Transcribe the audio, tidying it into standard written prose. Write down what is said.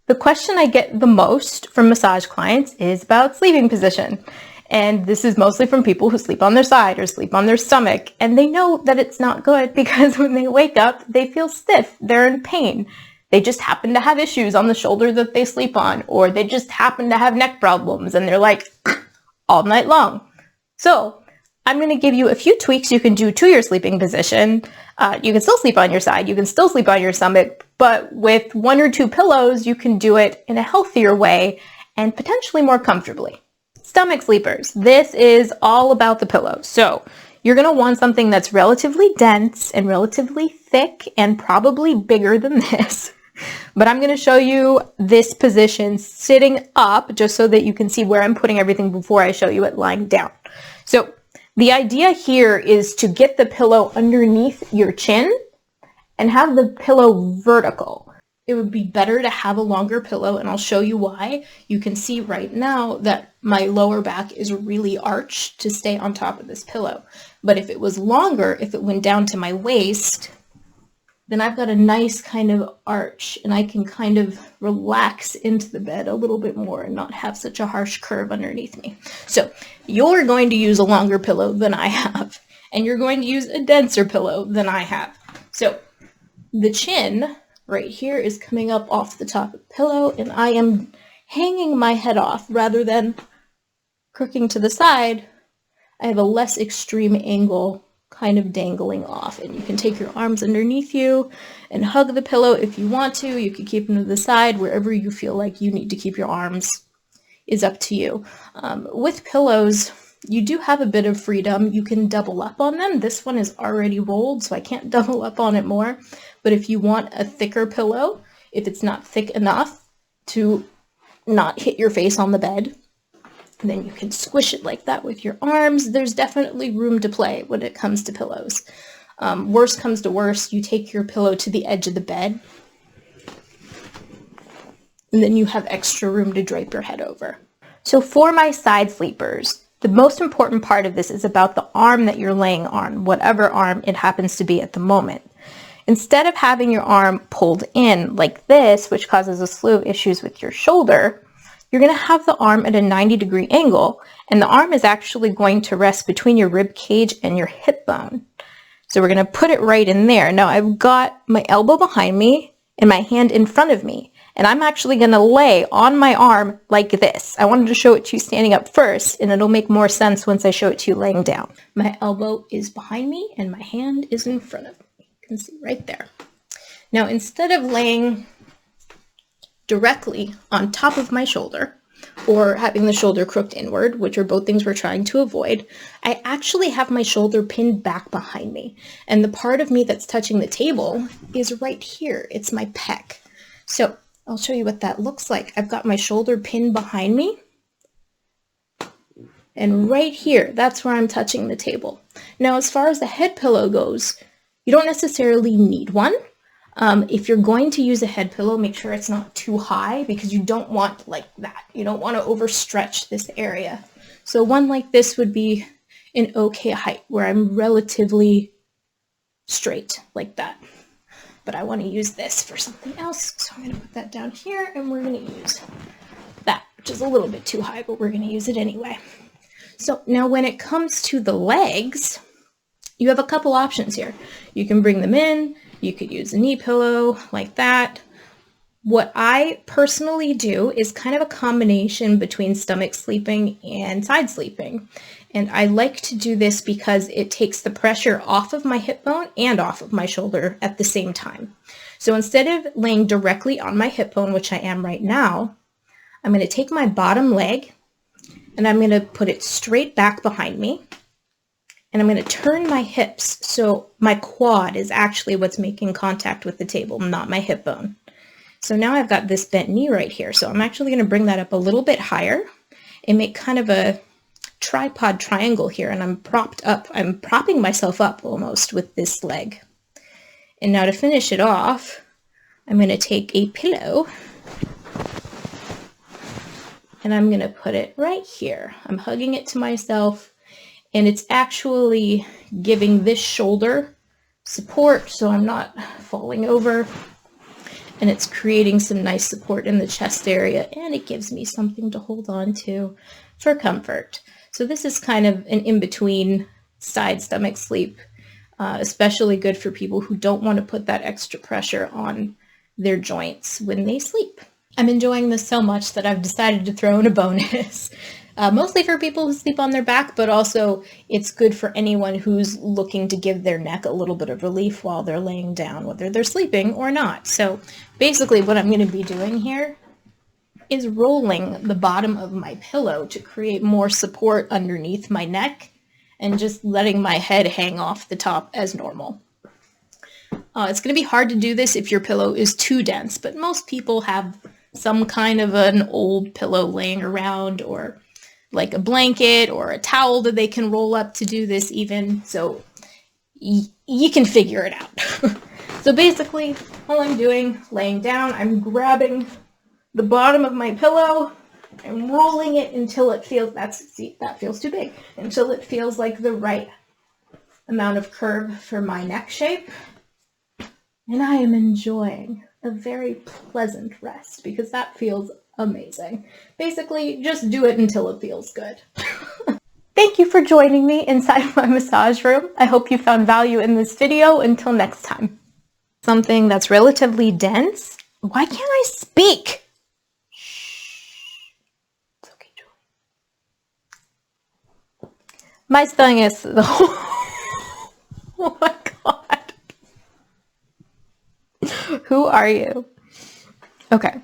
The question I get the most from massage clients is about sleeping position. And this is mostly from people who sleep on their side or sleep on their stomach. And they know that it's not good because when they wake up, they feel stiff. They're in pain. They just happen to have issues on the shoulder that they sleep on, or they just happen to have neck problems and they're like all night long. So I'm going to give you a few tweaks you can do to your sleeping position. You can still sleep on your side. You can still sleep on your stomach, but with 1 or 2 pillows, you can do it in a healthier way and potentially more comfortably. Stomach sleepers. This is all about the pillow. So you're going to want something that's relatively dense and relatively thick and probably bigger than this. But I'm going to show you this position sitting up just so that you can see where I'm putting everything before I show you it lying down. So the idea here is to get the pillow underneath your chin and have the pillow vertical. It would be better to have a longer pillow, and I'll show you why. You can see right now that my lower back is really arched to stay on top of this pillow. But if it was longer, if it went down to my waist, then I've got a nice kind of arch and I can kind of relax into the bed a little bit more and not have such a harsh curve underneath me. So you're going to use a longer pillow than I have, and you're going to use a denser pillow than I have. So the chin right here is coming up off the top of the pillow, and I am hanging my head off rather than crooking to the side. I have a less extreme angle kind of dangling off, and you can take your arms underneath you and hug the pillow if you want to. You can keep them to the side. Wherever you feel like you need to keep your arms is up to you. With pillows, you do have a bit of freedom. You can double up on them. This one is already rolled, so I can't double up on it more. But if you want a thicker pillow, if it's not thick enough to not hit your face on the bed, then you can squish it like that with your arms. There's definitely room to play when it comes to pillows. Worst comes to worst, you take your pillow to the edge of the bed, and then you have extra room to drape your head over. So for my side sleepers, the most important part of this is about the arm that you're laying on, whatever arm it happens to be at the moment. Instead of having your arm pulled in like this, which causes a slew of issues with your shoulder, you're going to have the arm at a 90-degree angle, and the arm is actually going to rest between your rib cage and your hip bone. So we're going to put it right in there. Now I've got my elbow behind me and my hand in front of me, and I'm actually going to lay on my arm like this. I wanted to show it to you standing up first, and it'll make more sense once I show it to you laying down. My elbow is behind me and my hand is in front of me. You can see right there. Now instead of laying directly on top of my shoulder or having the shoulder crooked inward, which are both things we're trying to avoid, I actually have my shoulder pinned back behind me. And the part of me that's touching the table is right here. It's my pec. So I'll show you what that looks like. I've got my shoulder pinned behind me. And right here, that's where I'm touching the table. Now, as far as the head pillow goes, you don't necessarily need one. If you're going to use a head pillow, make sure it's not too high because you don't want like that. You don't want to overstretch this area. So one like this would be an okay height where I'm relatively straight like that. But I want to use this for something else. So I'm going to put that down here and we're going to use that, which is a little bit too high, but we're going to use it anyway. So now when it comes to the legs, you have a couple options here. You can bring them in. You could use a knee pillow like that. What I personally do is kind of a combination between stomach sleeping and side sleeping. And I like to do this because it takes the pressure off of my hip bone and off of my shoulder at the same time. So instead of laying directly on my hip bone, which I am right now, I'm going to take my bottom leg and I'm going to put it straight back behind me. And I'm going to turn my hips so my quad is actually what's making contact with the table, not my hip bone. So now I've got this bent knee right here. So I'm actually going to bring that up a little bit higher and make kind of a tripod triangle here. And I'm propped up. I'm propping myself up almost with this leg. And now to finish it off, I'm going to take a pillow and I'm going to put it right here. I'm hugging it to myself. And it's actually giving this shoulder support so I'm not falling over. and it's creating some nice support in the chest area, and it gives me something to hold on to for comfort. So this is kind of an in-between side stomach sleep, especially good for people who don't want to put that extra pressure on their joints when they sleep. I'm enjoying this so much that I've decided to throw in a bonus. Mostly for people who sleep on their back, but also it's good for anyone who's looking to give their neck a little bit of relief while they're laying down, whether they're sleeping or not. So basically what I'm going to be doing here is rolling the bottom of my pillow to create more support underneath my neck and just letting my head hang off the top as normal. It's going to be hard to do this if your pillow is too dense, but most people have some kind of an old pillow laying around, or like a blanket or a towel that they can roll up to do this even, so you can figure it out. So basically, all I'm doing, laying down, I'm grabbing the bottom of my pillow, I'm rolling it until it feels, that feels too big, until it feels like the right amount of curve for my neck shape. And I am enjoying a very pleasant rest because that feels amazing. Basically, just do it until it feels good. Thank you for joining me inside my massage room. I hope you found value in this video. Until next time. Something that's relatively dense. Why can't I speak? Shh. It's okay, Julie. My stomach is the oh my God. Who are you? Okay.